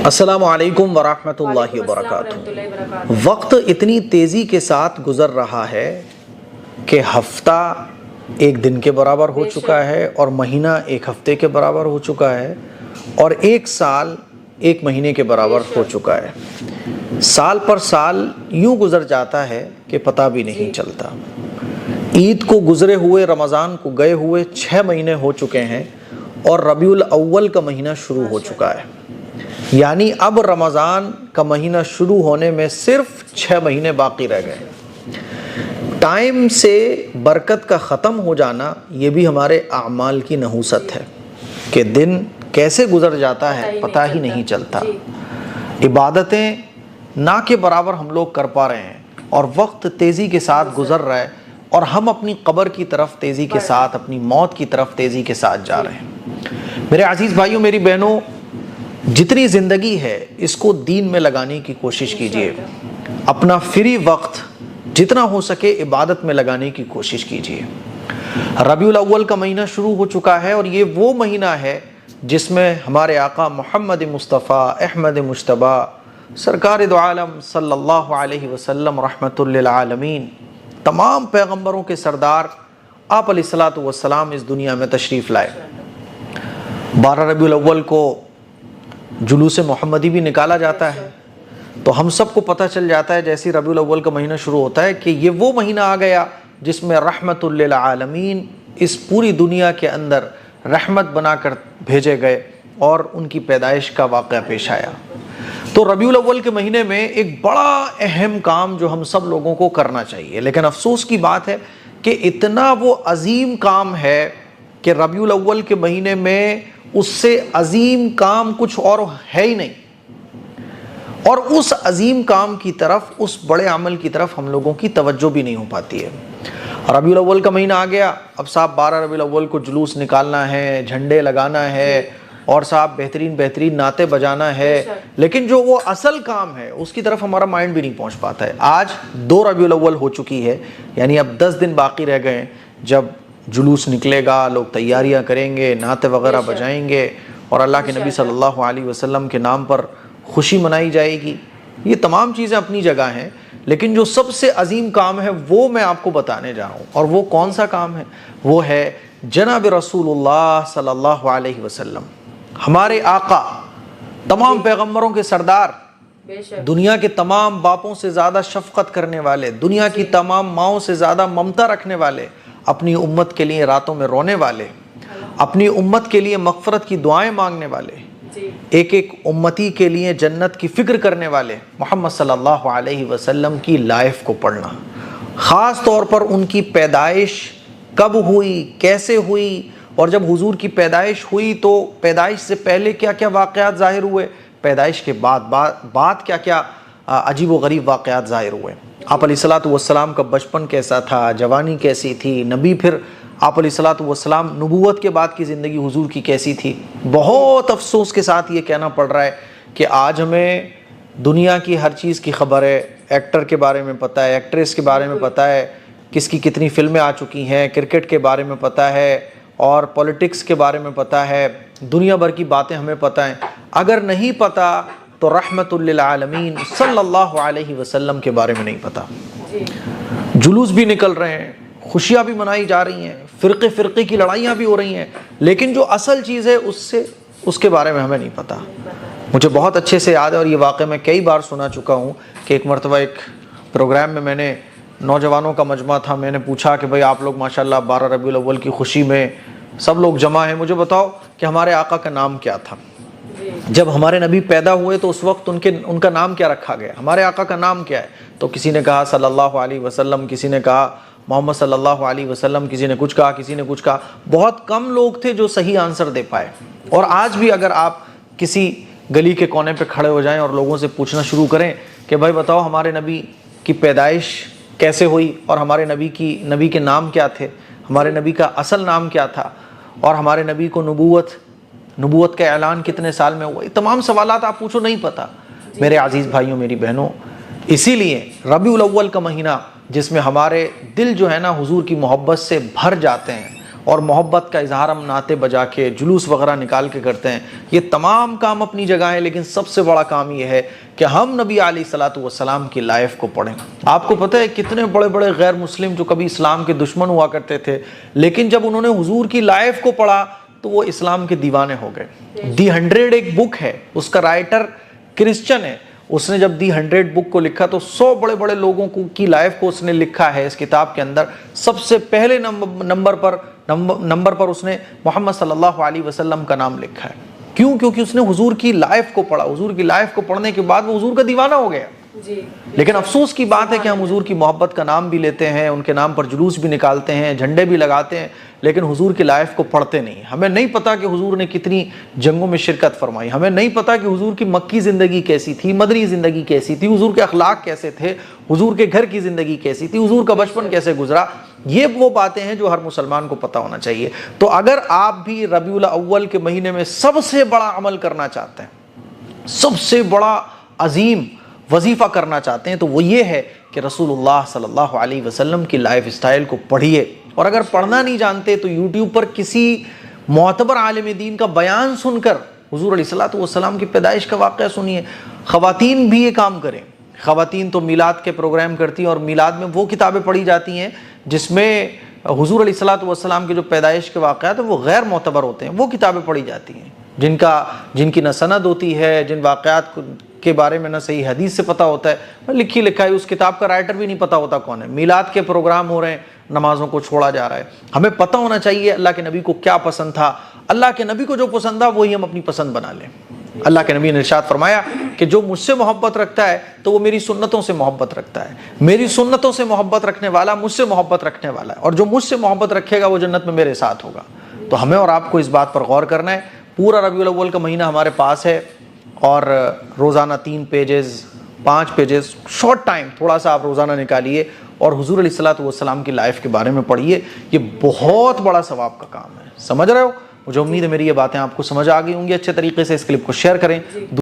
السلام علیکم ورحمۃ اللہ وبرکاتہ۔ وقت اتنی تیزی کے ساتھ گزر رہا ہے کہ ہفتہ ایک دن کے برابر ہو چکا ہے اور مہینہ ایک ہفتے کے برابر ہو چکا ہے اور ایک سال ایک مہینے کے برابر ہو چکا ہے۔ سال پر سال یوں گزر جاتا ہے کہ پتہ بھی نہیں چلتا۔ عید کو گزرے ہوئے، رمضان کو گئے ہوئے 6 مہینے ہو چکے ہیں اور ربیع الاول کا مہینہ شروع ہو چکا ہے۔ یعنی اب رمضان کا مہینہ شروع ہونے میں صرف 6 مہینے باقی رہ گئے۔ ٹائم سے برکت کا ختم ہو جانا یہ بھی ہمارے اعمال کی نحوست ہے کہ دن کیسے گزر جاتا ہے پتہ ہی نہیں چلتا۔ عبادتیں نہ کے برابر ہم لوگ کر پا رہے ہیں اور وقت تیزی کے ساتھ گزر رہا ہے اور ہم اپنی قبر کی طرف تیزی کے ساتھ، اپنی موت کی طرف تیزی کے ساتھ جا رہے ہیں۔ میرے عزیز بھائیوں، میری بہنوں، جتنی زندگی ہے اس کو دین میں لگانے کی کوشش کیجئے۔ اپنا فری وقت جتنا ہو سکے عبادت میں لگانے کی کوشش کیجئے۔ ربیع الاول کا مہینہ شروع ہو چکا ہے اور یہ وہ مہینہ ہے جس میں ہمارے آقا محمد مصطفیٰ احمد مجتبیٰ سرکار دو عالم صلی اللہ علیہ وسلم رحمۃ للعالمین، تمام پیغمبروں کے سردار آپ علیہ الصلوۃ والسلام اس دنیا میں تشریف لائے۔ 12 ربیع الاول کو جلوس محمدی بھی نکالا جاتا ہے، تو ہم سب کو پتہ چل جاتا ہے جیسے ربیع الاول کا مہینہ شروع ہوتا ہے کہ یہ وہ مہینہ آ گیا جس میں رحمت للعالمین اس پوری دنیا کے اندر رحمت بنا کر بھیجے گئے اور ان کی پیدائش کا واقعہ پیش آیا۔ تو ربیع الاول کے مہینے میں ایک بڑا اہم کام جو ہم سب لوگوں کو کرنا چاہیے، لیکن افسوس کی بات ہے کہ اتنا وہ عظیم کام ہے کہ ربیع الاول کے مہینے میں اس سے عظیم کام کچھ اور ہے ہی نہیں، اور اس عظیم کام کی طرف، اس بڑے عمل کی طرف ہم لوگوں کی توجہ بھی نہیں ہو پاتی ہے۔ ربیع الاول کا مہینہ آ گیا، اب صاحب 12 ربیع الاول کو جلوس نکالنا ہے، جھنڈے لگانا ہے اور صاحب بہترین نعتیں بجانا ہے، لیکن جو وہ اصل کام ہے اس کی طرف ہمارا مائنڈ بھی نہیں پہنچ پاتا ہے۔ آج 2 ربیع الاول ہو چکی ہے، یعنی اب 10 دن باقی رہ گئے ہیں جب جلوس نکلے گا، لوگ تیاریاں کریں گے، نعتیں وغیرہ بجائیں گے اور اللہ کے نبی صلی اللہ علیہ وسلم کے نام پر خوشی منائی جائے گی۔ یہ تمام چیزیں اپنی جگہ ہیں، لیکن جو سب سے عظیم کام ہے وہ میں آپ کو بتانے جا رہا ہوں، اور وہ کون سا کام ہے؟ وہ ہے جناب رسول اللہ صلی اللہ علیہ وسلم، ہمارے آقا، تمام پیغمبروں کے سردار، دنیا کے تمام باپوں سے زیادہ شفقت کرنے والے، دنیا کی تمام ماؤں سے زیادہ ممتا رکھنے والے، اپنی امت کے لیے راتوں میں رونے والے، اپنی امت کے لیے مغفرت کی دعائیں مانگنے والے، ایک ایک امتی کے لیے جنت کی فکر کرنے والے محمد صلی اللہ علیہ وسلم کی لائف کو پڑھنا، خاص طور پر ان کی پیدائش کب ہوئی، کیسے ہوئی، اور جب حضور کی پیدائش ہوئی تو پیدائش سے پہلے کیا کیا واقعات ظاہر ہوئے، پیدائش کے بعد کیا کیا عجیب و غریب واقعات ظاہر ہوئے، آپ علیہ الصلوۃ والسلام کا بچپن کیسا تھا، جوانی کیسی تھی، نبی، پھر آپ علیہ الصلوۃ والسلام نبوت کے بعد کی زندگی حضور کی کیسی تھی۔ بہت افسوس کے ساتھ یہ کہنا پڑ رہا ہے کہ آج ہمیں دنیا کی ہر چیز کی خبر ہے، ایکٹر کے بارے میں پتہ ہے، ایکٹریس کے بارے میں پتہ ہے، کس کی کتنی فلمیں آ چکی ہیں، کرکٹ کے بارے میں پتہ ہے اور پولیٹکس کے بارے میں پتہ ہے، دنیا بھر کی باتیں ہمیں پتہ ہیں۔ اگر نہیں پتہ تو رحمت للعالمین صلی اللہ علیہ وسلم کے بارے میں نہیں پتہ۔ جلوس بھی نکل رہے ہیں، خوشیاں بھی منائی جا رہی ہیں، فرقے کی لڑائیاں بھی ہو رہی ہیں، لیکن جو اصل چیز ہے اس کے بارے میں ہمیں نہیں پتہ۔ مجھے بہت اچھے سے یاد ہے اور یہ واقعہ میں کئی بار سنا چکا ہوں کہ ایک مرتبہ ایک پروگرام میں نے نوجوانوں کا مجمع تھا، میں نے پوچھا کہ بھائی آپ لوگ ماشاءاللہ 12 ربیع الاول کی خوشی میں سب لوگ جمع ہیں، مجھے بتاؤ کہ ہمارے آقا کا نام کیا تھا؟ جب ہمارے نبی پیدا ہوئے تو اس وقت ان کا نام کیا رکھا گیا، ہمارے آقا کا نام کیا ہے؟ تو کسی نے کہا صلی اللہ علیہ وسلم، کسی نے کہا محمد صلی اللہ علیہ وسلم، کسی نے کچھ کہا، کسی نے کچھ کہا۔ بہت کم لوگ تھے جو صحیح آنسر دے پائے۔ اور آج بھی اگر آپ کسی گلی کے کونے پہ کھڑے ہو جائیں اور لوگوں سے پوچھنا شروع کریں کہ بھائی بتاؤ ہمارے نبی کی پیدائش کیسے ہوئی اور ہمارے نبی کے نام کیا تھے، ہمارے نبی کا اصل نام کیا تھا، اور ہمارے نبی کو نبوت کا اعلان کتنے سال میں ہوا، یہ تمام سوالات آپ پوچھو نہیں پتہ۔ میرے عزیز بھائیوں، میری بہنوں، اسی لیے ربیع الاول کا مہینہ جس میں ہمارے دل جو ہے نا حضور کی محبت سے بھر جاتے ہیں، اور محبت کا اظہار ہم نعتیں بجا کے جلوس وغیرہ نکال کے کرتے ہیں، یہ تمام کام اپنی جگہ ہیں، لیکن سب سے بڑا کام یہ ہے کہ ہم نبی علیہ الصلوۃ والسلام کی لائف کو پڑھیں۔ آپ کو پتہ ہے کتنے بڑے بڑے غیر مسلم جو کبھی اسلام کے دشمن ہوا کرتے تھے، لیکن جب انہوں نے حضور کی لائف کو پڑھا تو وہ اسلام کے دیوانے ہو گئے۔ دی 100 ایک بک ہے، اس کا رائٹر کرسچن ہے، اس نے جب دی 100 بک کو لکھا تو 100 بڑے بڑے لوگوں کی لائف کو اس نے لکھا ہے اس کتاب کے اندر۔ سب سے پہلے نمبر پر اس نے محمد صلی اللہ علیہ وسلم کا نام لکھا ہے۔ کیوں؟ کیونکہ اس نے حضور کی لائف کو پڑھا، حضور کی لائف کو پڑھنے کے بعد وہ حضور کا دیوانہ ہو گیا۔ لیکن افسوس کی بات ہے کہ ہم حضور کی محبت کا نام بھی لیتے ہیں، ان کے نام پر جلوس بھی نکالتے ہیں، جھنڈے بھی لگاتے ہیں، لیکن حضور کی لائف کو پڑھتے نہیں۔ ہمیں نہیں پتا کہ حضور نے کتنی جنگوں میں شرکت فرمائی، ہمیں نہیں پتا کہ حضور کی مکی زندگی کیسی تھی، مدنی زندگی کیسی تھی، حضور کے اخلاق کیسے تھے، حضور کے گھر کی زندگی کیسی تھی، حضور کا بچپن کیسے گزرا۔ یہ وہ باتیں ہیں جو ہر مسلمان کو پتہ ہونا چاہیے۔ تو اگر آپ بھی ربیع الاول کے مہینے میں سب سے بڑا عمل کرنا چاہتے ہیں، سب سے بڑا عظیم وظیفہ کرنا چاہتے ہیں، تو وہ یہ ہے کہ رسول اللہ صلی اللہ علیہ وسلم کی لائف اسٹائل کو پڑھیے۔ اور اگر پڑھنا نہیں جانتے تو یوٹیوب پر کسی معتبر عالم دین کا بیان سن کر حضور علیہ الصلوۃ والسلام کی پیدائش کا واقعہ سنیے۔ خواتین بھی یہ کام کریں، خواتین تو میلاد کے پروگرام کرتی ہیں، اور میلاد میں وہ کتابیں پڑھی جاتی ہیں جس میں حضور علیہ الصلوۃ والسلام کے جو پیدائش کے واقعات ہیں وہ غیر معتبر ہوتے ہیں، وہ کتابیں پڑھی جاتی ہیں جن کی نہ سند ہوتی ہے، جن واقعات کے بارے میں نہ صحیح حدیث سے پتہ ہوتا ہے، لکھی لکھائی اس کتاب کا رائٹر بھی نہیں پتہ ہوتا کون ہے۔ میلاد کے پروگرام ہو رہے ہیں، نمازوں کو چھوڑا جا رہا ہے۔ ہمیں پتہ ہونا چاہیے اللہ کے نبی کو کیا پسند تھا، اللہ کے نبی کو جو پسند تھا وہی ہم اپنی پسند بنا لیں۔ اللہ کے نبی نے ارشاد فرمایا کہ جو مجھ سے محبت رکھتا ہے تو وہ میری سنتوں سے محبت رکھتا ہے، میری سنتوں سے محبت رکھنے والا مجھ سے محبت رکھنے والا ہے، اور جو مجھ سے محبت رکھے گا وہ جنت میں میرے ساتھ ہوگا۔ تو ہمیں اور آپ کو اس بات پر غور کرنا ہے۔ پورا ربیع الاول کا مہینہ ہمارے پاس ہے، اور روزانہ 3 پیجز 5 پیجز شارٹ ٹائم تھوڑا سا آپ روزانہ نکالیے اور حضور علیہ الصلوۃ والسلام کی لائف کے بارے میں پڑھیے۔ یہ بہت بڑا ثواب کا کام ہے، سمجھ رہے ہو؟ مجھے امید ہے میری یہ باتیں آپ کو سمجھ آ گئی ہوں گی اچھے طریقے سے۔ اس کلپ کو شیئر کریں۔